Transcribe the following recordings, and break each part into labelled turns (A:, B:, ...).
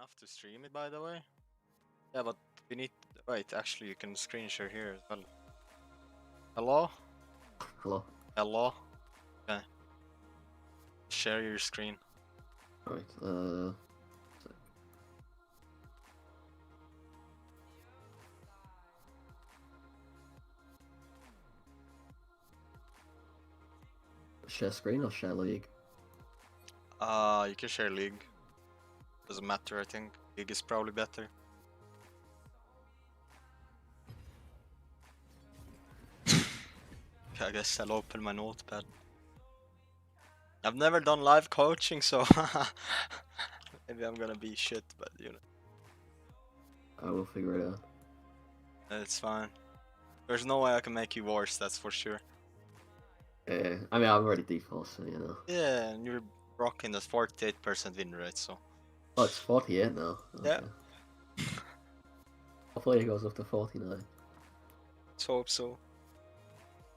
A: enough to stream it, by the way. Yeah, but we need. Wait, actually, you can screen share here as well. Hello?
B: Hello.
A: Hello? Okay. Share your screen.
B: Alright, share screen or share league?
A: You can share League. Doesn't matter, I think. League is probably better. I guess I'll open my notepad. I've never done live coaching, so maybe I'm gonna be shit, but you know.
B: I will figure it out.
A: It's fine. There's no way I can make you worse, that's for sure.
B: Yeah, I mean, I'm already default, so you know.
A: Yeah, and you're rocking the 48% win rate, so.
B: Oh, it's 48 now. Okay.
A: Yeah.
B: Hopefully it goes up to 49.
A: Let's hope so.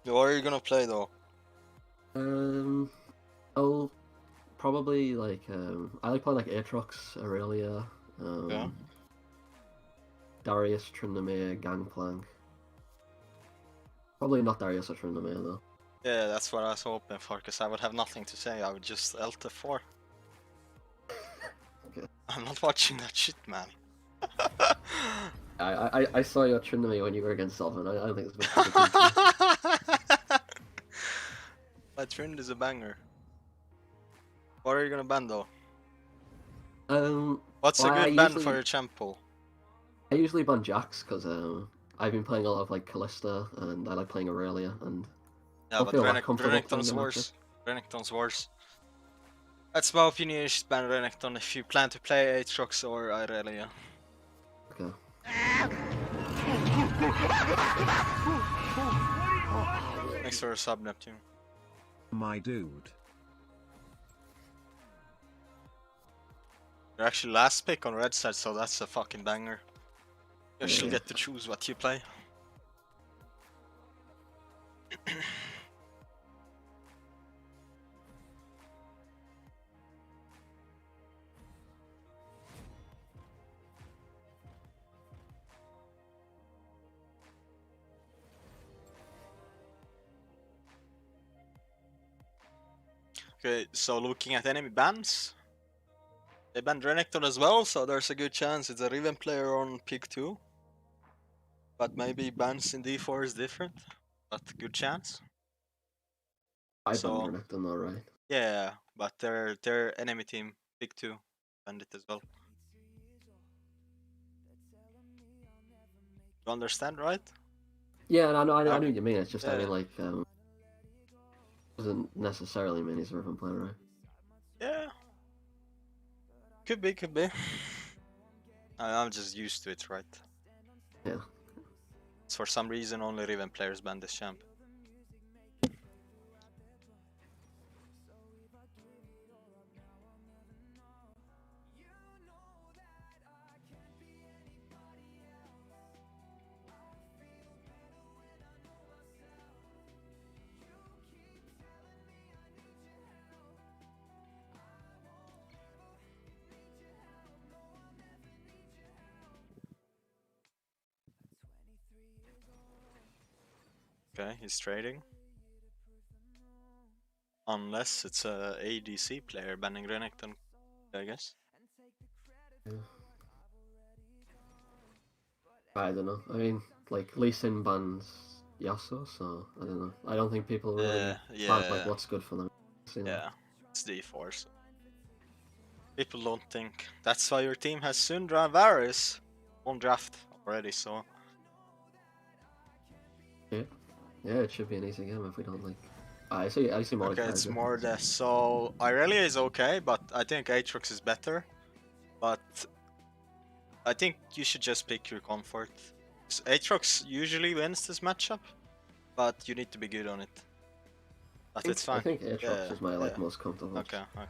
A: What are you gonna play though?
B: I'll probably like I like playing like Aatrox, Aurelia,
A: Yeah.
B: Darius, Tryndamere, Gangplank. Probably not Darius or Tryndamere though.
A: Yeah, that's what I was hoping for, because I would have nothing to say. I would just ult F4.
B: Okay.
A: I'm not watching that shit, man.
B: I saw your Tryndamere when you were against Solvin. I don't think it's been
A: My trend is a banger. What are you gonna ban though? What's
B: well,
A: a good ban for your champ pool?
B: I usually ban Jax because I've been playing a lot of like Callista and I like playing Aurelia and
A: Yeah, but Renekton's worse. Renekton's worse. That's my opinion. You should ban Renekton if you plan to play Aatrox or Aurelia.
B: Okay.
A: Thanks for a sub, Neptune.
C: My dude.
A: You're actually last pick on red side, so that's a fucking banger. You actually get to choose what you play. Okay, so looking at enemy bans, they banned Renekton as well, so there's a good chance it's a Riven player on pick 2. But maybe bans in D4 is different, but good chance.
B: I banned Renekton though, right?
A: Yeah, but their enemy team, pick 2, banned it as well. You understand, right?
B: Yeah, I know what you mean. It's just,
A: Yeah.
B: I mean, like, doesn't necessarily mean he's a Riven player, right?
A: Yeah. Could be, could be. I'm just used to it, right?
B: Yeah.
A: It's for some reason only Riven players ban this champ. Okay, he's trading. Unless it's a ADC player banning Renekton, I guess.
B: Yeah. I don't know. I mean, like, Lee Sin bans Yasuo, so I don't know. I don't think people really plan like what's good for them.
A: Yeah, it's D4. So. People don't think. That's why your team has Syndra and Varus on draft already, so.
B: Yeah. Yeah, it should be an easy game if we don't like. I see Mordekaiser.
A: Okay, it's more the so Aurelia is okay, but I think Aatrox is better. But I think you should just pick your comfort. Aatrox usually wins this matchup, but you need to be good on it. But it's fine.
B: I think Aatrox is my most comfortable.
A: Okay.
B: I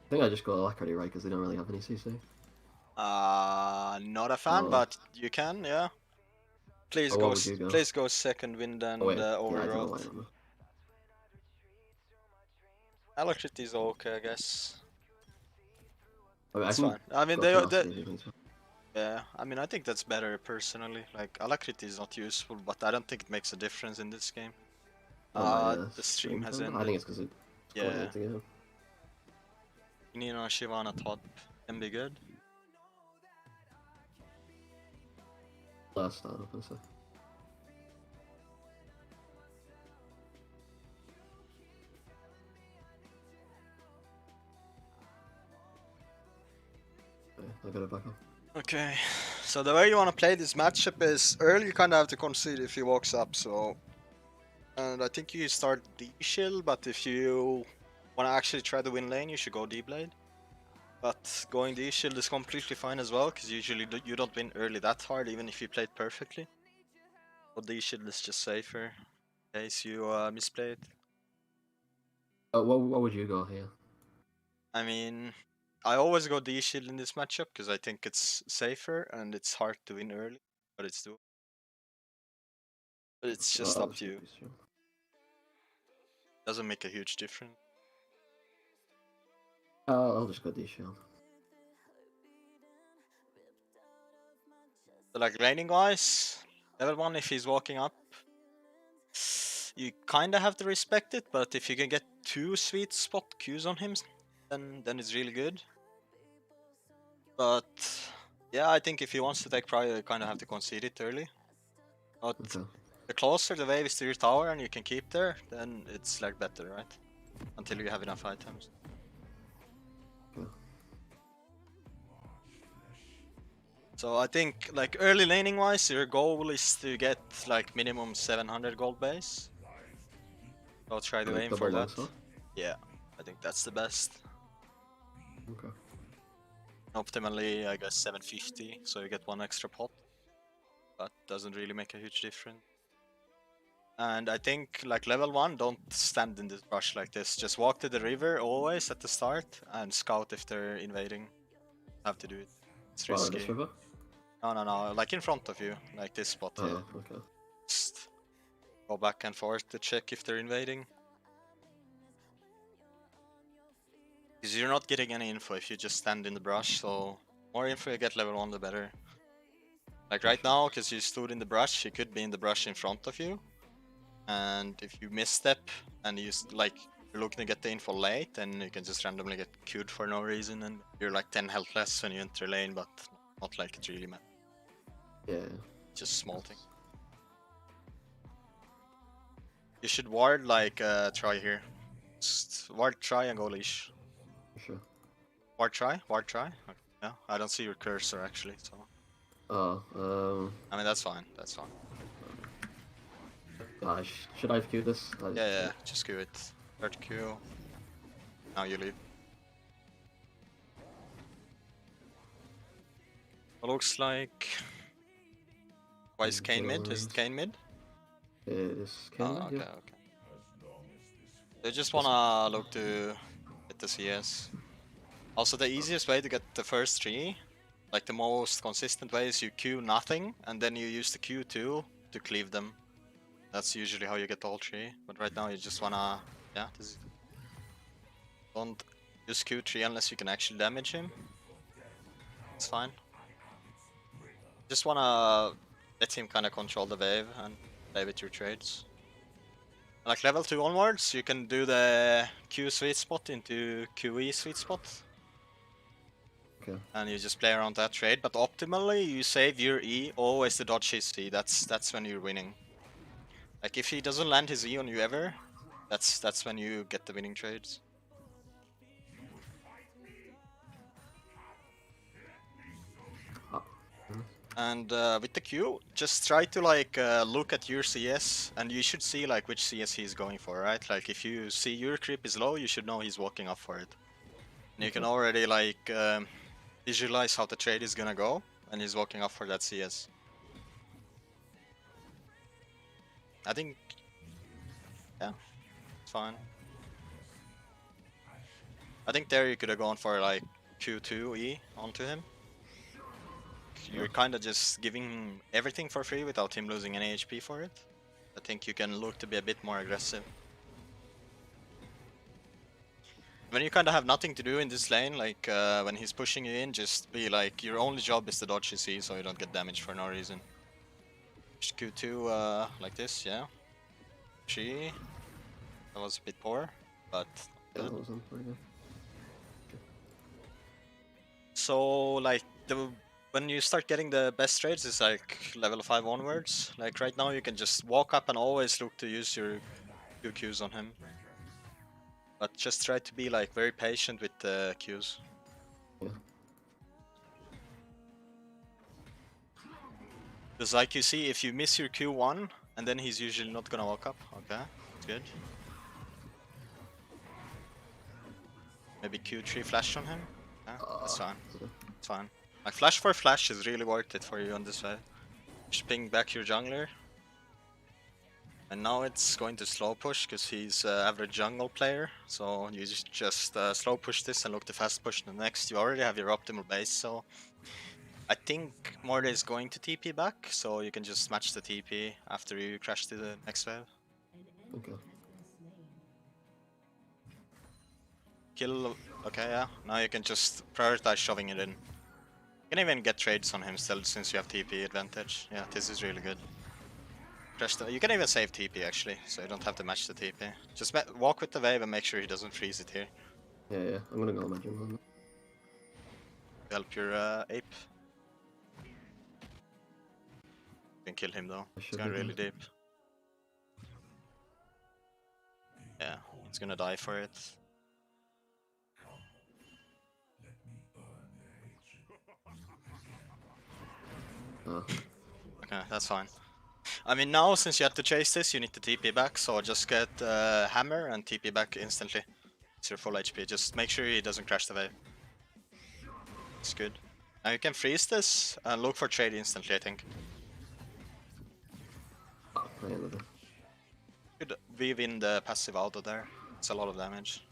B: think I just go Alacrity, right? Because they don't really have any CC.
A: Not a fan, but you can, yeah. Please go second wind and overgrowth. Alacrity is okay, I guess.
B: I mean, I
A: It's
B: can
A: fine. I mean,
B: go
A: they,
B: Tenacity if you think so.
A: yeah. I mean, I think that's better personally. Like, Alacrity is not useful, but I don't think it makes a difference in this game.
B: Oh my
A: The stream has
B: time. I
A: ended.
B: think it's because it's
A: Yeah.
B: coordinated again.
A: Nina Shivana top can be good.
B: Last start up and stuff. I got it back up.
A: Okay, so the way you want to play this matchup is early you kind of have to concede if he walks up, so... And I think you start D-Shield, but if you want to actually try to win lane, you should go D-Blade. But going D-Shield is completely fine as well, because usually you don't win early that hard, even if you played perfectly. So D-Shield is just safer, in case you misplay it.
B: What would you go here?
A: I mean, I always go D-Shield in this matchup, because I think it's safer, and it's hard to win early, but it's doable. But it's just up to you. Doesn't make a huge difference.
B: I'll just go D-Shield.
A: So like laning wise, level 1 if he's walking up, you kinda have to respect it, but if you can get 2 sweet spot Qs on him, then it's really good. But yeah, I think if he wants to take prior, you kinda have to concede it early. But
B: Okay.
A: the closer the wave is to your tower and you can keep there, then it's like better, right? Until you have enough items.
B: Okay.
A: So I think like early laning wise, your goal is to get like minimum 700 gold base. I'll try to aim for that. Yeah, I think that's the best.
B: Okay.
A: Optimally, I guess 750, so you get 1 extra pot. But doesn't really make a huge difference. And I think like level 1, don't stand in this brush like this. Just walk to the river always at the start and scout if they're invading. Have to do it. It's risky.
B: This river?
A: No, like in front of you, like this spot here.
B: Okay.
A: Just go back and forth to check if they're invading. Because you're not getting any info if you just stand in the brush, so more info you get level 1 the better. Like right now, because you stood in the brush, he could be in the brush in front of you. And if you misstep and you're looking to get the info late, then you can just randomly get queued for no reason and you're like 10 health less when you enter lane, but not like it really matters.
B: Yeah.
A: Just small thing. You should ward like try here. Just ward try and go leash.
B: Sure.
A: Ward try? Okay. Yeah, I don't see your cursor actually, so... I mean, that's fine, that's fine.
B: Should I queue this?
A: Yeah, just queue it. Start queue. Now you leave. It looks like... Why is Kane mid? Is it Kane mid?
B: It is Kane mid,
A: okay,
B: yeah.
A: okay. They just wanna look to get the CS. Also, the easiest way to get the first 3, like the most consistent way, is you queue nothing, and then you use the Q2 to cleave them. That's usually how you get the whole 3, but right now you just wanna... Yeah, don't use Q3 unless you can actually damage him. It's fine. Just wanna let him kinda control the wave and play with your trades. Like level 2 onwards, you can do the Q sweet spot into QE sweet spot.
B: Okay.
A: And you just play around that trade, but optimally you save your E always to dodge his E. That's when you're winning. Like if he doesn't land his E on you ever, that's when you get the winning trades. And with the Q, just try to like look at your CS, and you should see like which CS he's going for, right? Like if you see your creep is low, you should know he's walking up for it. And you can already like visualize how the trade is gonna go, and he's walking up for that CS. I think, yeah, it's fine. I think there you could have gone for like Q2E onto him. You're kinda just giving him everything for free without him losing any HP for it. I think you can look to be a bit more aggressive. When you kind of have nothing to do in this lane, like when he's pushing you in, just be like, your only job is to dodge his E so you don't get damaged for no reason. Just Q2 like this, yeah. G. That was a bit poor, but
B: Yeah,
A: good.
B: that was on pretty good.
A: So like when you start getting the best trades, it's like level 5 onwards. Like right now you can just walk up and always look to use your QQs on him. But just try to be like very patient with the Qs.
B: Yeah.
A: Because like you see, if you miss your Q1, and then he's usually not gonna walk up. Okay, that's good. Maybe Q3 flash on him. Yeah, that's fine. It's fine. Like flash for flash is really worth it for you on this side. Just ping back your jungler. And now it's going to slow push because he's average jungle player. So you just slow push this and look to fast push the next. You already have your optimal base, so I think Morde is going to TP back, so you can just match the TP after you crash to the next wave.
B: Okay.
A: Kill. Okay, yeah. Now you can just prioritize shoving it in. You can even get trades on him still since you have TP advantage. Yeah, this is really good. You can even save TP actually, so you don't have to match the TP. Just walk with the wave and make sure he doesn't freeze it here.
B: Yeah, yeah. I'm gonna go on my jungle.
A: Help your ape. You can kill him though. He's going really deep. Yeah, he's gonna die for it.
B: Oh.
A: Okay, that's fine. I mean, now since you have to chase this, you need to TP back, so just get hammer and TP back instantly. It's your full HP. Just make sure he doesn't crash the wave. It's good. Now you can freeze this and look for trade instantly, I think.
B: Oh, I ended it.
A: Could weave in the passive auto there. It's a lot of damage.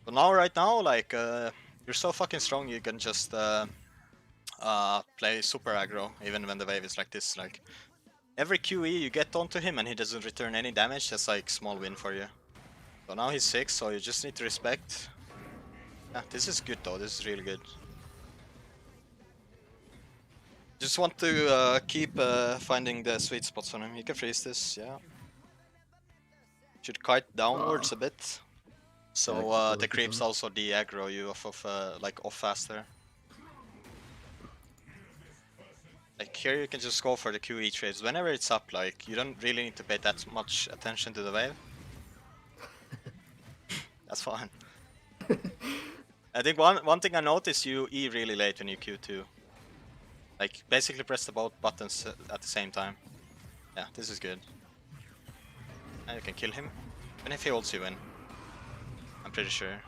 A: But now, right now, like, you're so fucking strong, you can just play super aggro, even when the wave is like this. Like, every QE you get onto him and he doesn't return any damage, that's like small win for you. So now he's 6, so you just need to respect. Yeah, this is good though, this is really good. Just want to keep finding the sweet spots on him. You can freeze this, yeah. Should kite downwards a bit. So
B: Yeah,
A: the creeps also de-aggro you off of like off faster. Like here you can just go for the QE trades. Whenever it's up, like you don't really need to pay that much attention to the wave. That's fine. I think one thing I noticed, you E really late when you Q2. Like basically press the both buttons at the same time. Yeah, this is good. Now you can kill him. Even if he holds you in. I'm pretty sure.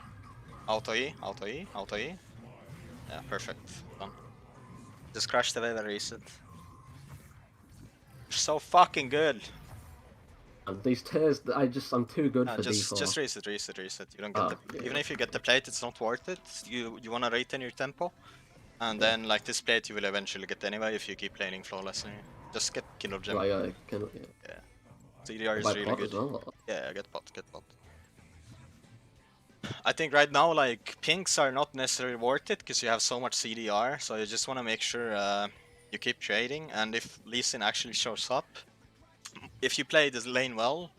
A: Auto E, auto E, auto E. Yeah, perfect. Done. Just crash the wave and reset. You're so fucking good.
B: And these tears, I'm too good for
A: just,
B: D4.
A: Just reset. You don't get
B: yeah.
A: even if you get the plate, it's not worth it. You wanna retain your tempo, and then like this plate you will eventually get anyway if you keep playing flawlessly. Just get Killer Gem.
B: Right, yeah, yeah.
A: CDR is really good.
B: Well.
A: Yeah, get pot. I think right now like pinks are not necessarily worth it because you have so much CDR, so you just want to make sure you keep trading, and if Lee Sin actually shows up, if you play this lane well,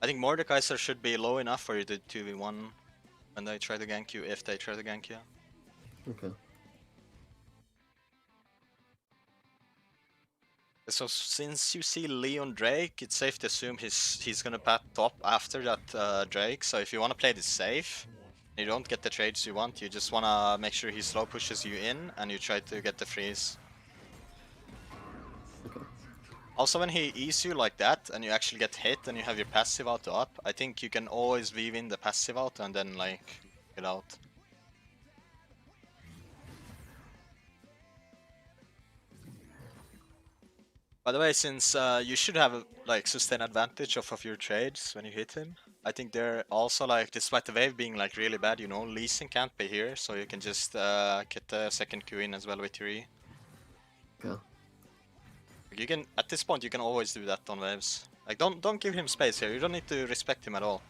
A: I think Mordekaiser should be low enough for you to 2v1 when they try to gank you, if they try to gank you.
B: Okay.
A: So since you see Leon Drake, it's safe to assume he's gonna pat top after that Drake, so if you want to play this safe, you don't get the trades you want, you just want to make sure he slow pushes you in and you try to get the freeze.
B: Okay.
A: Also when he E's you like that and you actually get hit and you have your passive auto up, I think you can always weave in the passive auto and then like get out. By the way, since you should have like sustain advantage off of your trades when you hit him, I think they're also like, despite the wave being like really bad, you know, Lee Sin can't be here, so you can just get the second Q in as well with your E.
B: Yeah.
A: You can, at this point, you can always do that on waves. Like, don't give him space here. You don't need to respect him at all.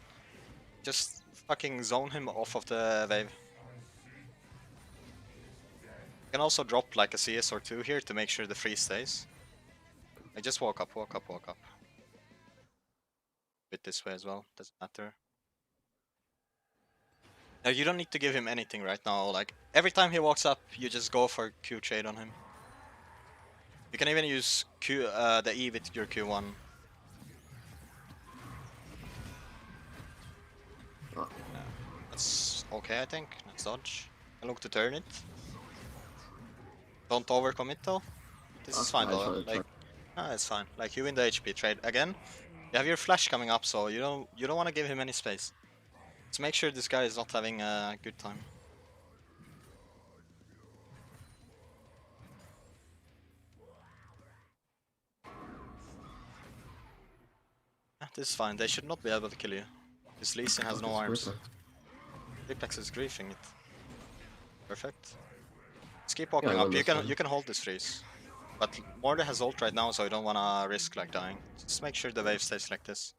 A: just fucking zone him off of the wave. You can also drop like a CS or two here to make sure the freeze stays. Like just walk up, walk up, walk up. Bit this way as well, doesn't matter. No, you don't need to give him anything right now. Like every time he walks up, you just go for Q trade on him. You can even use the E with your Q1.
B: Oh.
A: That's okay, I think. Let's dodge. And look to turn it. Don't overcommit though. This is fine though. Like, it's fine. Like you win the HP trade again. You have your flash coming up, so you don't want to give him any space. Just make sure this guy is not having a good time. Yeah, this is fine. They should not be able to kill you. This Lee Sin has no arms. Apex is griefing it. Perfect. Just keep walking up. You can hold this freeze. But Morde has ult right now, so I don't wanna risk like dying. Just make sure the wave stays like this.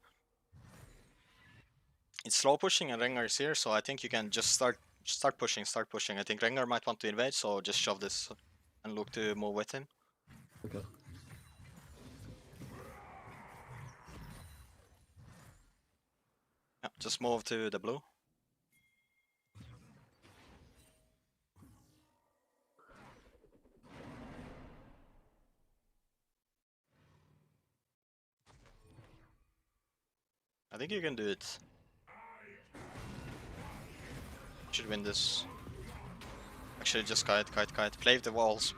A: It's slow pushing and Rengar is here, so I think you can just start pushing. I think Rengar might want to invade, so just shove this and look to move with him.
B: Okay.
A: Yeah, just move to the blue. I think you can do it. Should win this. Actually, just kite. Play with the walls,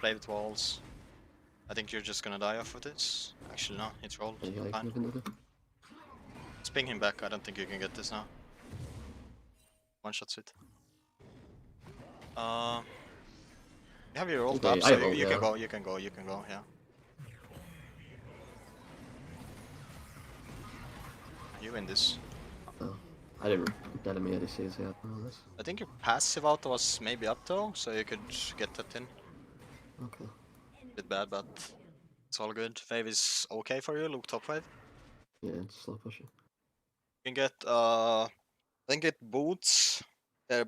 A: I think you're just gonna die off of this. Actually, no, it's rolled. Fine. Let's ping him back. I don't think you can get this now. One shots it. You have your ult up, so you can go, yeah. You win this.
B: Oh, I didn't get any ADCs yet on this.
A: I think your passive out was maybe up though, so you could get that in.
B: Okay.
A: Bit bad, but it's all good. Wave is okay for you, look top wave.
B: Yeah, it's slow pushing.
A: You can get I think it boots.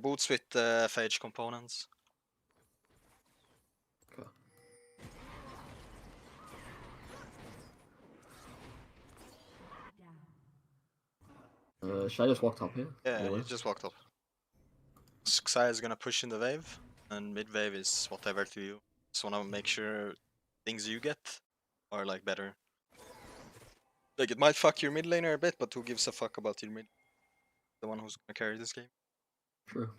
A: Boots with phage components.
B: Okay. Should I just walk top here?
A: Yeah,
B: Anyway?
A: you just walked up. Xayah is gonna push in the wave, and mid wave is whatever to you. Just wanna make sure things you get are like better. Like it might fuck your mid laner a bit, but who gives a fuck about your mid? The one who's gonna carry this game.
B: True.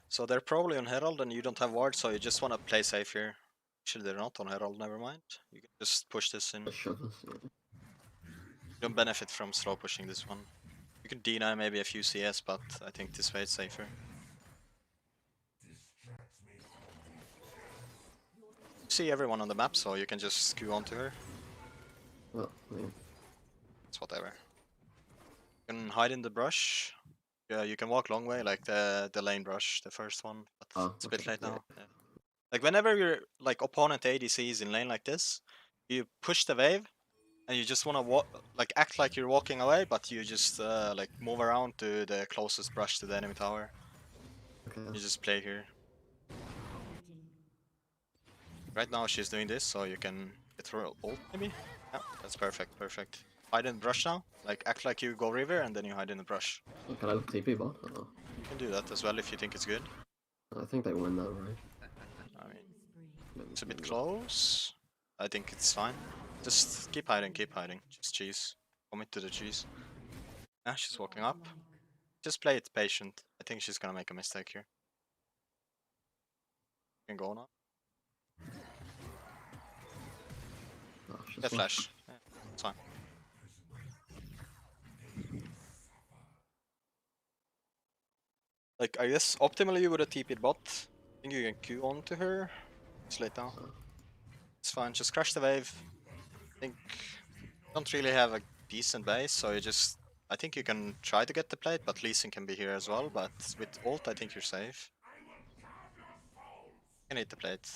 A: So they're probably on Herald and you don't have ward, so you just wanna play safe here. Actually, they're not on Herald, never mind. You can just push this in.
B: Shove this, yeah.
A: You don't benefit from slow pushing this one. You can deny maybe a few CS, but I think this way it's safer. See everyone on the map, so you can just queue onto her.
B: Well, yeah.
A: It's whatever. You can hide in the brush. Yeah, you can walk long way, like the lane brush, the first one. But it's a bit late now. Yeah. Like whenever your like opponent ADC is in lane like this, you push the wave, and you just wanna like act like you're walking away, but you just like move around to the closest brush to the enemy tower.
B: Okay.
A: You just play here. Right now she's doing this, so you can get her ult maybe? Yeah, that's perfect, perfect. Hide in the brush now, like act like you go river and then you hide in the brush.
B: So can I look TP bot? Oh.
A: You can do that as well if you think it's good.
B: I think they win that, right?
A: I mean, it's a bit close. I think it's fine. Just keep hiding, just cheese. Commit to the cheese. Yeah, she's walking up. Just play it patient. I think she's gonna make a mistake here. You can go now.
B: Oh,
A: Get flash. Yeah, it's fine. Like, I guess optimally you would have TP'd bot. I think you can Q onto her. It's late now. It's fine, just crash the wave. I think don't really have a decent base, so you just... I think you can try to get the plate, but Lee Sin can be here as well, but with ult I think you're safe. You can hit the plate.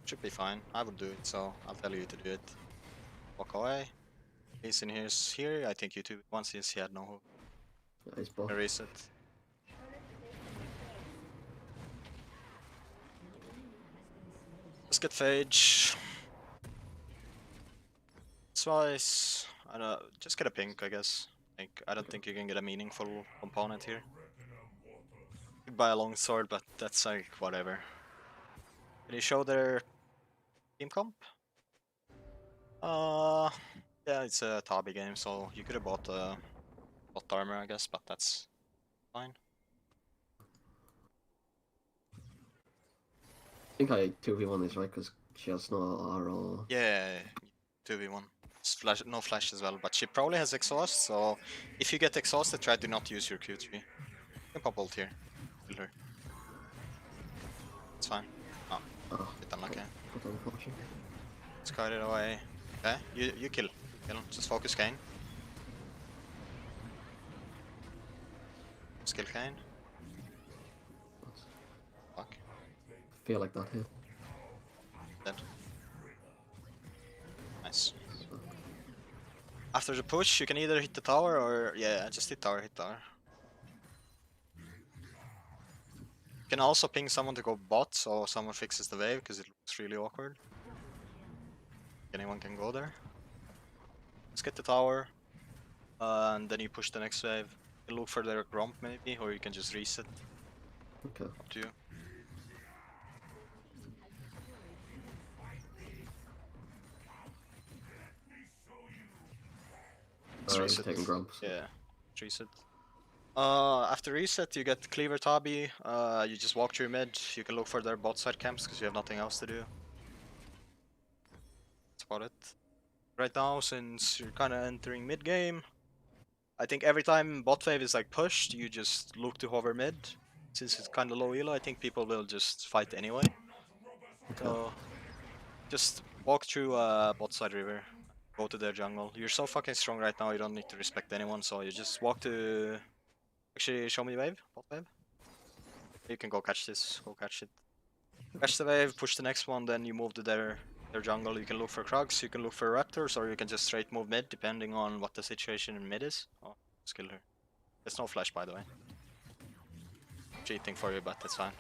A: Should be fine. I would do it, so I'll tell you to do it. Walk away. He's in here. I think EUW once he had no hook.
B: Yeah, he's both.
A: Erase it. Let's get Phage. Slice. I don't. Just get a pink, I guess. I don't think you can get a meaningful component here. You could buy a longsword, but that's like whatever. Can you show their team comp? Yeah, it's a Tabi game, so you could have bought bot armor, I guess, but that's fine.
B: I think I 2v1 this, right? Because she has no R or...
A: Yeah, 2v1. Flash, no flash as well, but she probably has exhaust, so if you get exhausted, try to not use your Q3. You can pop ult here. Kill her. It's fine. Oh,
B: Oh,
A: bit unlucky.
B: But unfortunate.
A: Let's kite it away. Okay, you kill. Kill. Just focus Kane. Skill Kane. Fuck.
B: Feel like that here.
A: Dead. Nice. After the push, you can either hit the tower or... yeah, just hit tower, hit tower. You can also ping someone to go bot, so someone fixes the wave, because it looks really awkward. Anyone can go there. Let's get the tower, and then you push the next wave. You look for their gromp maybe, or you can just reset.
B: Okay.
A: Up to you. Let's reset.
B: Taking grumps.
A: Yeah, reset. After reset, you get Cleaver Tabi. You just walk through mid. You can look for their bot side camps because you have nothing else to do. That's about it. Right now, since you're kind of entering mid game, I think every time bot wave is like pushed, you just look to hover mid. Since it's kind of low elo, I think people will just fight anyway.
B: Okay.
A: So just walk through bot side river. Go to their jungle. You're so fucking strong right now, you don't need to respect anyone, so you just walk to... Actually, show me wave, bot wave. You can go catch this, go catch it. Catch the wave, push the next one, then you move to their jungle. You can look for Krugs, you can look for Raptors, or you can just straight move mid, depending on what the situation in mid is. Oh, just kill her. There's no flash, by the way. Cheating for you, but that's fine.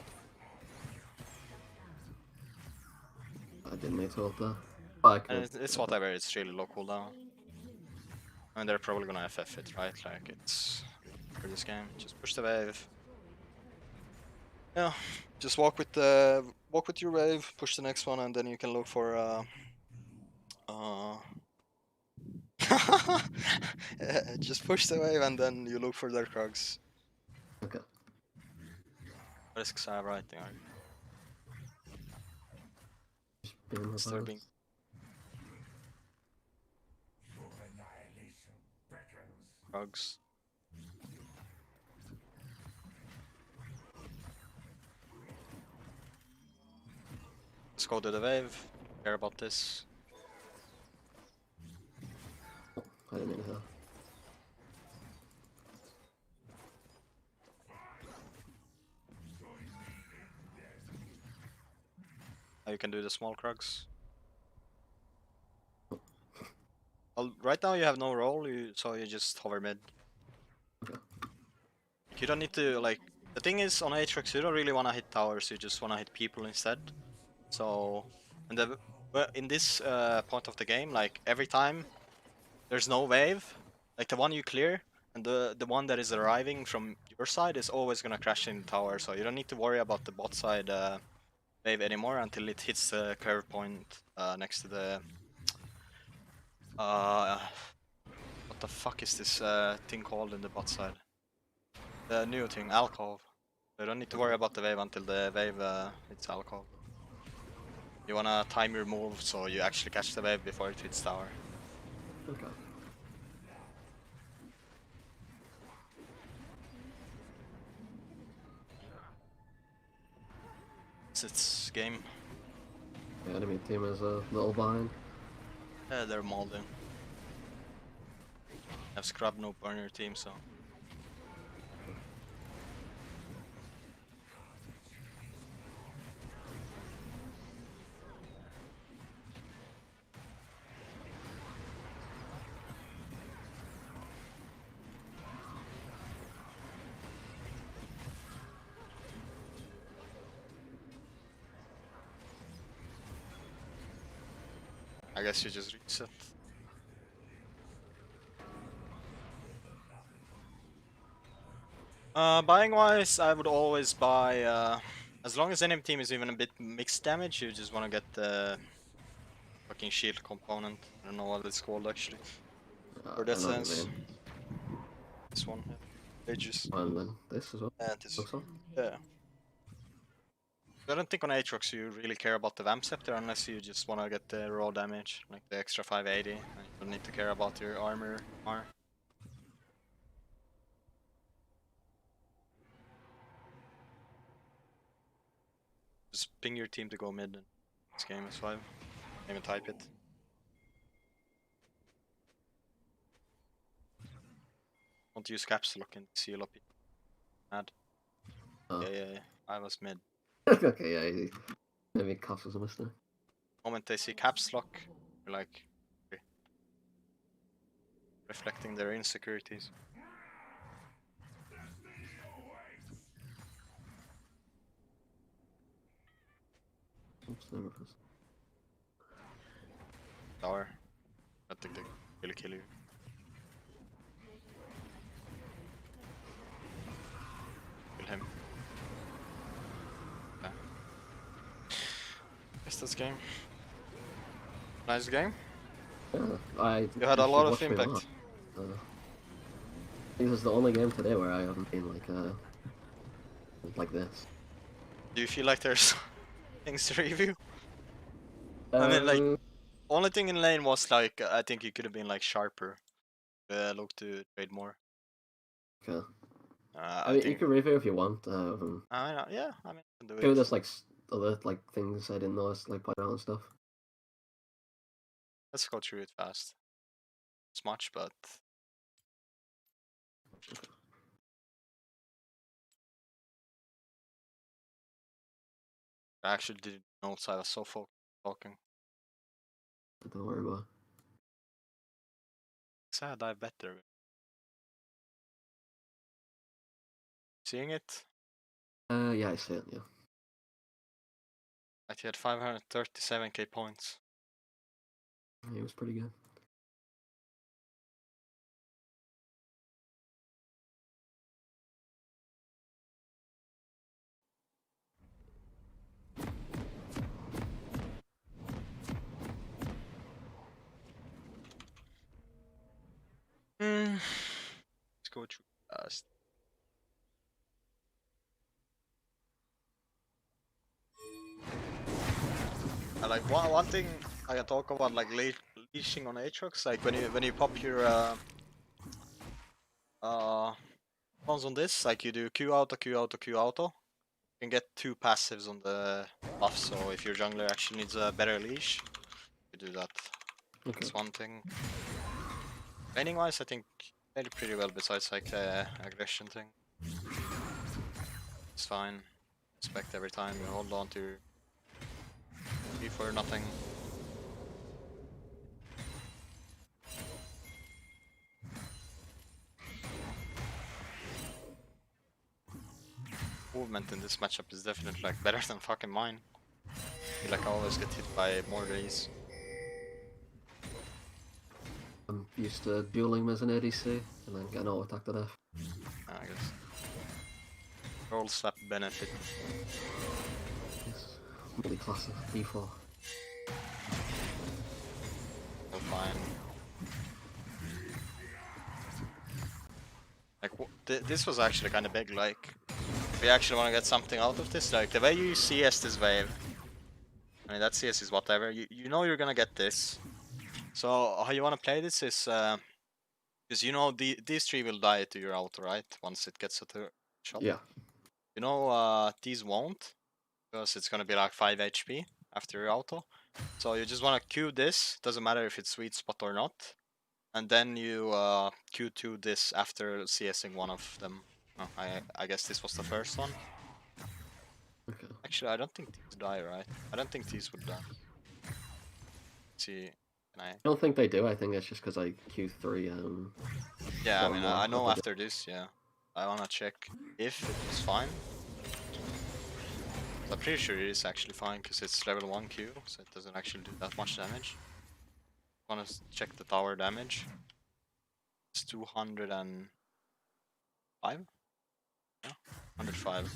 B: I didn't need to ult there.
A: And it's whatever, it's really low cooldown. And they're probably gonna FF it, right? Like, it's for this game. Just push the wave. Yeah, just walk with your wave, push the next one, and then you can look for just push the wave and then you look for their Krugs.
B: Okay.
A: Risks are right there.
B: Just being
A: Disturbing. Krugs. Let's go to the wave. Care about this.
B: I didn't mean to.
A: You can do the small Krugs. Well, right now you have no role, so you just hover mid.
B: Okay.
A: You don't need to, like... The thing is, on Aatrox, you don't really want to hit towers, you just want to hit people instead. So... in this point of the game, like, every time there's no wave, like the one you clear, and the one that is arriving from your side is always gonna crash in the tower, so you don't need to worry about the bot side wave anymore until it hits the curve point next to the... what the fuck is this thing called in the bot side? The new thing, alcove. You don't need to worry about the wave until the wave hits alcove. You wanna time your move so you actually catch the wave before it hits tower.
B: Okay.
A: It's its game.
B: The enemy team is a little behind.
A: Yeah, they're molding. Have Scrub Noob on your team, so... I guess you just reset. Buying wise, I would always buy, as long as enemy team is even a bit mixed damage, you just want to get the fucking shield component. I don't know what it's called actually. For that
B: I know what you
A: sense.
B: mean.
A: This one, yeah. Pages.
B: And then this as well.
A: Yeah, this.
B: Also.
A: Yeah. I don't think on Aatrox you really care about the Vamp Scepter unless you just want to get the raw damage, like the extra 580, and you don't need to care about your armor. Just ping your team to go mid in this game is 5. Even type it. Don't use caps lock and seal up. Mad.
B: Oh.
A: Yeah. I was mid.
B: Okay, yeah. Maybe caps was a mistake.
A: The moment they see caps lock, you're like reflecting their insecurities.
B: Oops, never was.
A: Tower. I think they really kill you. Kill him. Yeah. Guess this game. Nice game.
B: Yeah,
A: You had a lot of
B: watched me
A: impact.
B: lot. This is the only game today where I haven't been like this.
A: Do you feel like there's things to review? I mean, like, only thing in lane was like, I think you could have been like sharper. Look to trade more.
B: Okay.
A: I
B: I mean,
A: think.
B: you can review if you want.
A: Yeah, I mean, I can do
B: Maybe
A: it.
B: there's like other like things I didn't notice, like point out and stuff.
A: Let's go through it fast. It's much, but I actually didn't notice. I was so focused talking.
B: Don't worry about it.
A: Sad, I better. Seeing it?
B: Yeah, I see it. Yeah.
A: He had 537k points.
B: It was pretty good.
A: Let's go through fast. Like one thing I can talk about, like leashing on Aatrox, like when you pop your spawns on this, like you do Q auto, Q auto, Q auto. You can get 2 passives on the buff, so if your jungler actually needs a better leash, you do that.
B: Okay.
A: That's one thing. Laning wise, I think they did pretty well besides like the aggression thing. It's fine. Respect every time you hold on to your E for nothing. Movement in this matchup is definitely like better than fucking mine. I feel like I always get hit by more days.
B: I'm used to dueling as an ADC and then getting auto attack to death.
A: I guess. Roll swap benefit.
B: Yes. Multi-class D4.
A: Well, fine. Like this was actually kind of big. Like, if you actually want to get something out of this, like the way you CS this wave. I mean, that CS is whatever. You know you're gonna get this. So how you want to play this is, because you know these 3 will die to your auto, right? Once it gets a shot.
B: Yeah.
A: You know, these won't, because it's gonna be like 5 HP after your auto. So you just wanna Q this. Doesn't matter if it's sweet spot or not. And then you Q2 this after CSing one of them. Oh, I guess this was the first one.
B: Okay.
A: Actually, I don't think these die, right? I don't think these would die. Let's see, can
B: I don't think they do. I think it's just because I Q3.
A: Yeah, I mean, I know
B: after
A: after this, yeah. I wanna check if it was fine. I'm pretty sure it is actually fine because it's level 1 Q, so it doesn't actually do that much damage. want to check the tower damage. It's 205? Yeah, 105.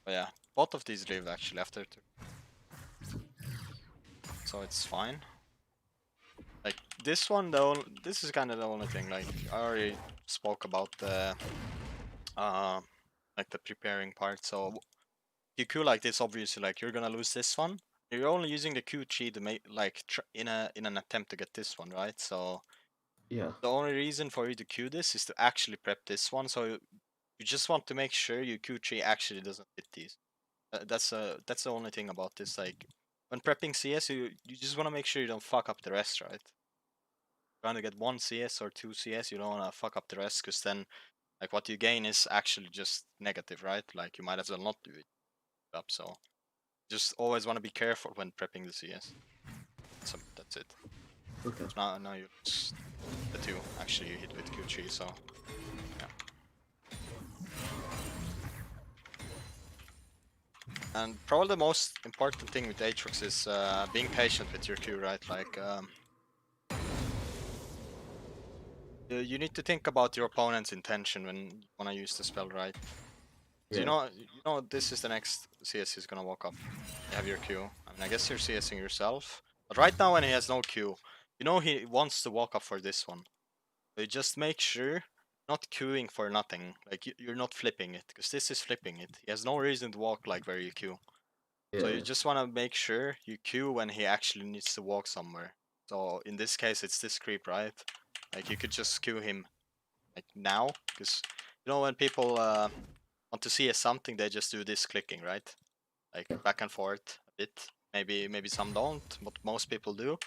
A: But yeah, both of these live actually after 2. So it's fine. Like this one though, this is kind of the only thing. Like I already spoke about the like the preparing part. So you Q like this, obviously, like you're gonna lose this one. You're only using the Q chi to make like in an attempt to get this one, right? So
B: Yeah.
A: the only reason for you to Q this is to actually prep this one. So you just want to make sure your Q chi actually doesn't hit these. That's the only thing about this. Like when prepping CS, you just want to make sure you don't fuck up the rest, right? Trying to get 1 CS or 2 CS, you don't want to fuck up the rest, because then like what you gain is actually just negative, right? Like you might as well not do it up. So just always want to be careful when prepping the CS. So that's it.
B: Okay.
A: So now you lose the 2. Actually, you hit with Q3, so yeah. And probably the most important thing with Aatrox is being patient with your Q, right? Like you need to think about your opponent's intention when you want to use the spell, right?
B: Yeah.
A: You know this is the next CS he's gonna walk up. You have your Q. I mean, I guess you're CSing yourself. But right now when he has no Q, you know he wants to walk up for this one. So you just make sure not queuing for nothing. Like you're not flipping it, because this is flipping it. He has no reason to walk like where you queue.
B: Yeah.
A: So you just want to make sure you queue when he actually needs to walk somewhere. So in this case it's this creep, right? Like you could just queue him like now, because you know when people want to see something, they just do this clicking, right? Like back and forth a bit. Maybe some don't, but most people do.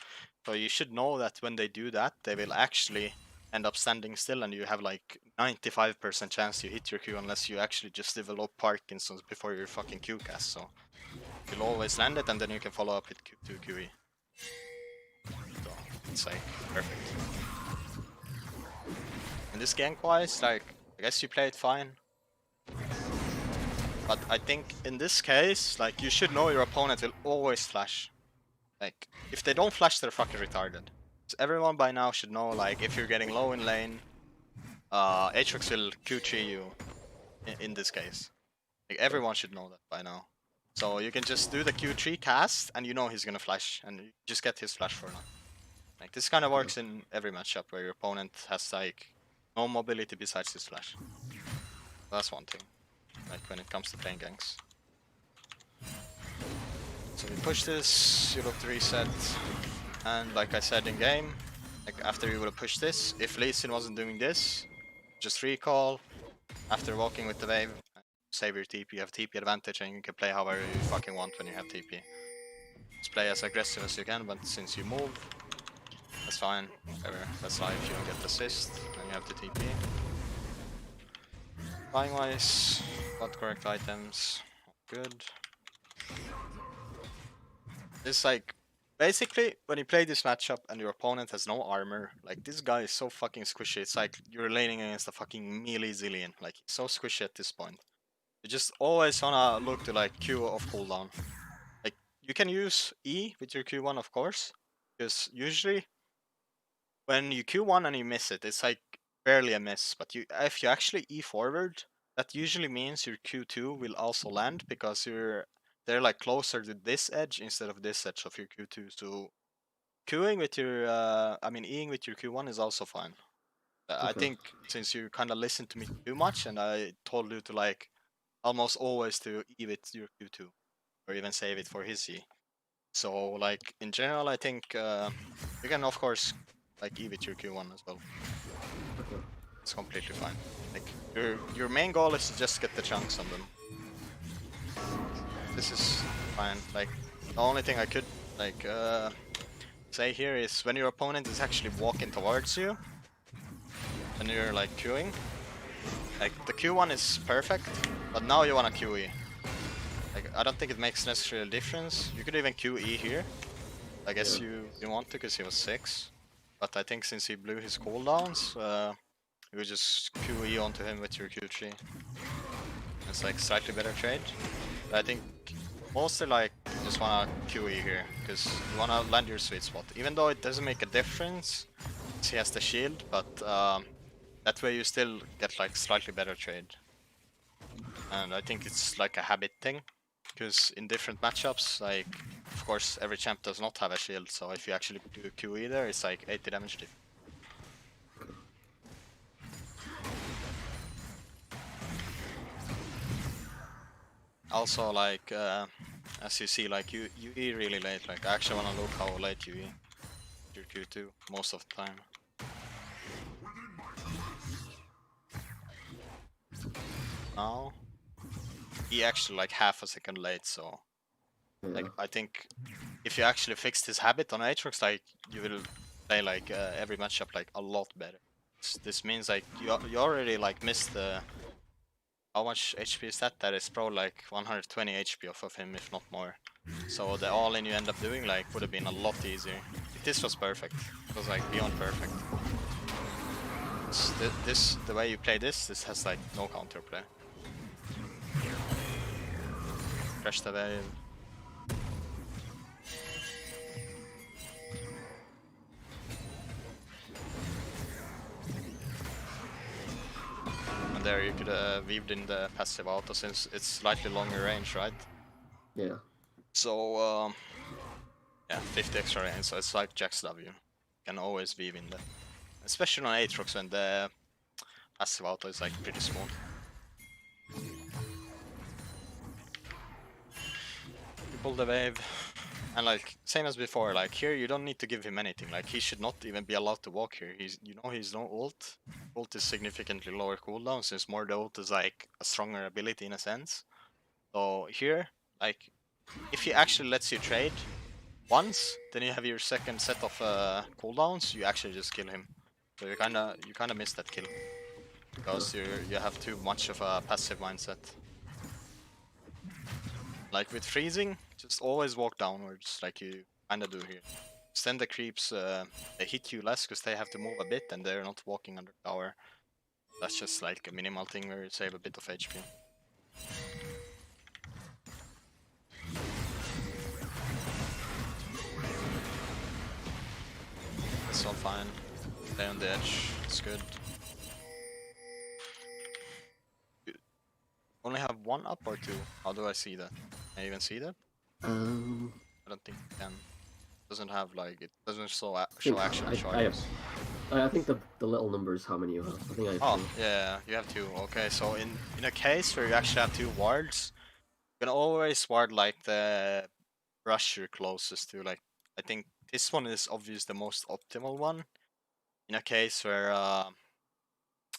A: So you should know that when they do that, they will actually end up standing still, and you have like 95% chance you hit your Q unless you actually just develop Parkinson's before your fucking Q cast. So you'll always land it, and then you can follow up with Q2 QE. So it's like perfect. In this gank wise, like I guess you play it fine. But I think in this case, like you should know your opponent will always flash. Like if they don't flash, they're fucking retarded. So everyone by now should know, like if you're getting low in lane, Aatrox will Q3 you in this case. Like everyone should know that by now. So you can just do the Q3 cast, and you know he's gonna flash, and you just get his flash for now. Like this kind of works in every matchup where your opponent has like no mobility besides his flash. That's one thing. Like when it comes to playing ganks. So we push this, you look to reset, and like I said in game, like after you would have pushed this, if Lee Sin wasn't doing this, just recall, after walking with the wave, save your TP, you have TP advantage, and you can play however you fucking want when you have TP. Just play as aggressive as you can, but since you move, that's fine, whatever, that's life, you don't get assist, and you have the TP. Flying wise, got correct items, good. It's like, basically, when you play this matchup and your opponent has no armor, like this guy is so fucking squishy, it's like you're laning against a fucking melee zillion, like he's so squishy at this point. You just always wanna look to like Q off cooldown. Like, you can use E with your Q1 of course, because usually, when you Q1 and you miss it, it's like barely a miss, but if you actually E forward, that usually means your Q2 will also land, because they're like closer to this edge instead of this edge of your Q2. So Qing with your, Eing with your Q1 is also fine. I think since you kind of listened to me too much, and I told you to like almost always to E with your Q2, or even save it for his E. So like in general, I think you can of course like E with your Q1 as well. It's completely fine. Like your main goal is to just get the chunks on them. This is fine. Like the only thing I could like say here is when your opponent is actually walking towards you and you're like queuing, like the Q1 is perfect, but now you wanna QE. Like I don't think it makes necessarily a difference. You could even QE here. I guess you want to because he was 6. But I think since he blew his cooldowns, you would just QE onto him with your Q3. It's like slightly better trade. But I think mostly like just wanna QE here, because you wanna land your sweet spot. Even though it doesn't make a difference, he has the shield, but that way you still get like slightly better trade. And I think it's like a habit thing, because in different matchups, like of course every champ does not have a shield, so if you actually do QE there, it's like 80 damage diff. Also, like as you see, like you E really late. Like I actually wanna look how late you E your Q2 most of the time. Now he actually like half a second late, so like I think if you actually fixed his habit on Aatrox, like you will play like every matchup like a lot better. This means like you already like missed the how much HP is that? That is probably like 120 HP off of him, if not more. So the all-in you end up doing like would have been a lot easier. This was perfect. It was like beyond perfect. The way you play this has like no counterplay. Crash the wave. And there you could have weaved in the passive auto since it's slightly longer range, right?
B: Yeah.
A: So yeah, 50 extra range, so it's like Jack's W. You can always weave in there. Especially on Aatrox when the passive auto is like pretty small. You pull the wave, and like same as before, like here you don't need to give him anything. Like he should not even be allowed to walk here. He's no ult. Ult is significantly lower cooldown since more the ult is like a stronger ability in a sense. So here, like if he actually lets you trade once, then you have your second set of cooldowns. You actually just kill him. So you kinda miss that kill because you have too much of a passive mindset. Like with freezing, just always walk downwards, like you kinda do here. Then the creeps they hit you less because they have to move a bit and they're not walking under tower. That's just like a minimal thing where you save a bit of HP. It's all fine. Stay on the edge, it's good. You only have one up or two? How do I see that? Can I even see that? I don't think you can. It doesn't have like, it doesn't show action charges.
B: I think the little number is how many you have. I think I have two.
A: Yeah, you have two. Okay, so in a case where you actually have two wards, you can always ward like the brush you're closest to. Like I think this one is obviously the most optimal one. In a case where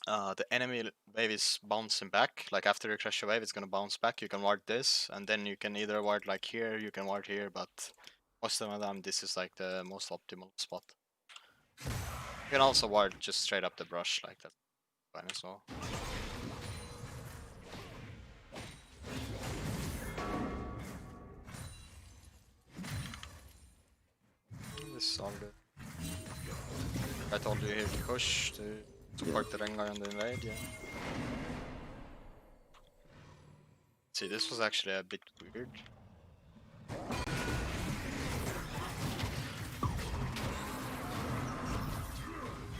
A: the enemy wave is bouncing back, like after you crash a wave, it's gonna bounce back. You can ward this, and then you can either ward like here, you can ward here, but most of the time this is like the most optimal spot. You can also ward just straight up the brush, like that, fine as well. This is all good. I told you here to push to support the Rengar and the invade, yeah. See, this was actually a bit weird.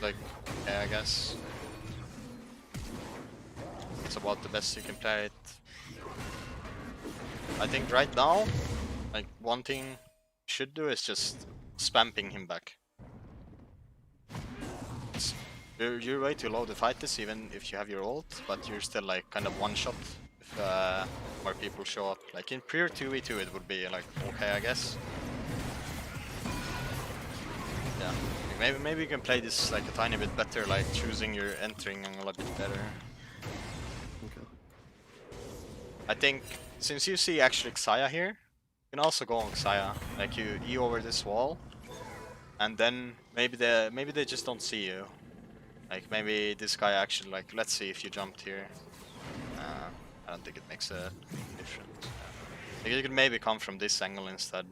A: Like, yeah, I guess it's about the best you can play it. I think right now, like one thing you should do is just spam ping him back. You're way too low to fight this even if you have your ult, but you're still like kind of one shot if more people show up. Like in pure 2v2 it would be like okay, I guess. Yeah, maybe you can play this like a tiny bit better, like choosing your entering angle a bit better.
B: Okay.
A: I think since you see actually Xayah here, you can also go on Xayah. Like you E over this wall, and then maybe they just don't see you. Like maybe this guy actually like, let's see if you jumped here. I don't think it makes a difference. Like, you could maybe come from this angle instead.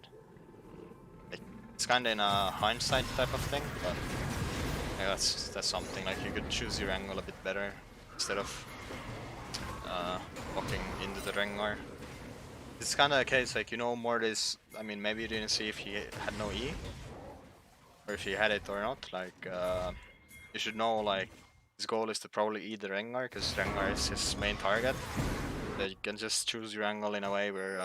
A: Like, it's kinda in a hindsight type of thing, but yeah, that's something. Like you could choose your angle a bit better instead of walking into the Rengar. it's kind of a case like, you know, Mord is. I mean, maybe you didn't see if he had no E, or if he had it or not. Like, you should know like his goal is to probably eat the Rengar, because Rengar is his main target. So you can just choose your angle in a way where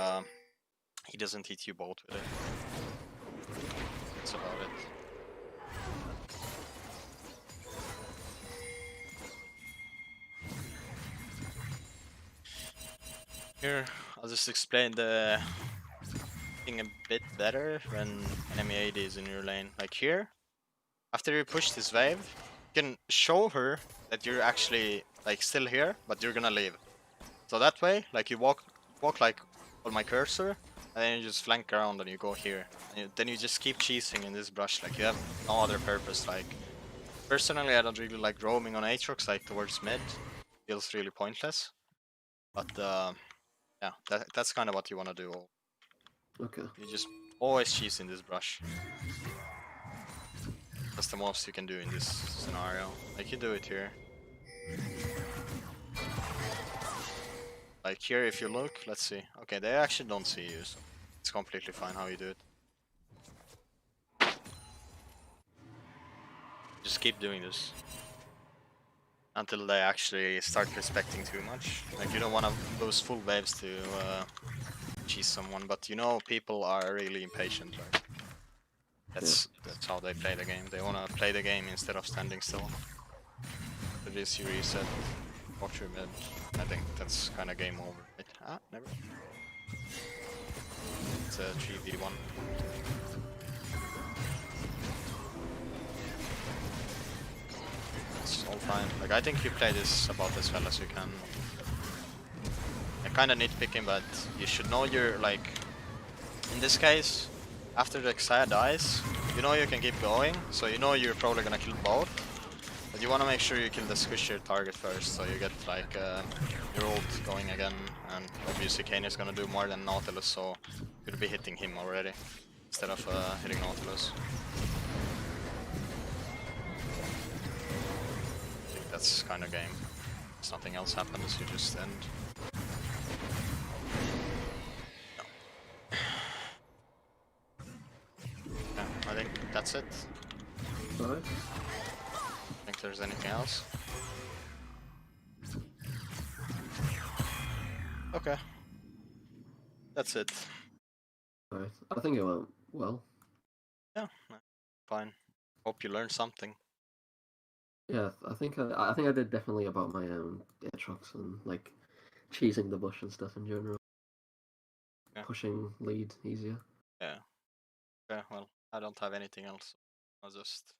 A: he doesn't hit you both with it. That's about it. Here, I'll just explain the thing a bit better when enemy AD is in your lane. Like here, after you push this wave, you can show her that you're actually like still here, but you're gonna leave. So that way, like you walk like on my cursor, and then you just flank around and you go here. And then you just keep cheesing in this brush, like you have no other purpose. Like personally, I don't really like roaming on Aatrox like towards mid. Feels really pointless. But yeah, that's kind of what you want to do.
B: Okay.
A: You just always cheese in this brush. That's the most you can do in this scenario. Like you do it here. Like here, if you look, let's see. Okay, they actually don't see you, so it's completely fine how you do it. Just keep doing this until they actually start respecting too much. Like you don't want to lose full waves to cheese someone, but you know people are really impatient. Right? That's how they play the game. They want to play the game instead of standing still. So this you reset, watch your mid. I think that's kind of game over. Right? Ah, never. It's a 3v1. It's all fine. Like I think you play this about as well as you can. I'm kind of nitpicking, but you should know you're like. In this case, after the Xayah dies, you know you can keep going, so you know you're probably gonna kill both. But you want to make sure you kill the squishier target first, so you get like your ult going again, and obviously Kane is gonna do more than Nautilus, so you'll be hitting him already instead of hitting Nautilus. I think that's kind of game. If nothing else happens, you just end. Yeah, I think that's it.
B: Alright.
A: Think there's anything else? Okay. That's it.
B: Alright. I think it went well.
A: Yeah, fine. Hope you learned something.
B: Yeah, I think I did definitely about my Aatrox and like cheesing the bush and stuff in general.
A: Yeah.
B: Pushing lead easier.
A: Yeah. Yeah, well, I don't have anything else. I'll just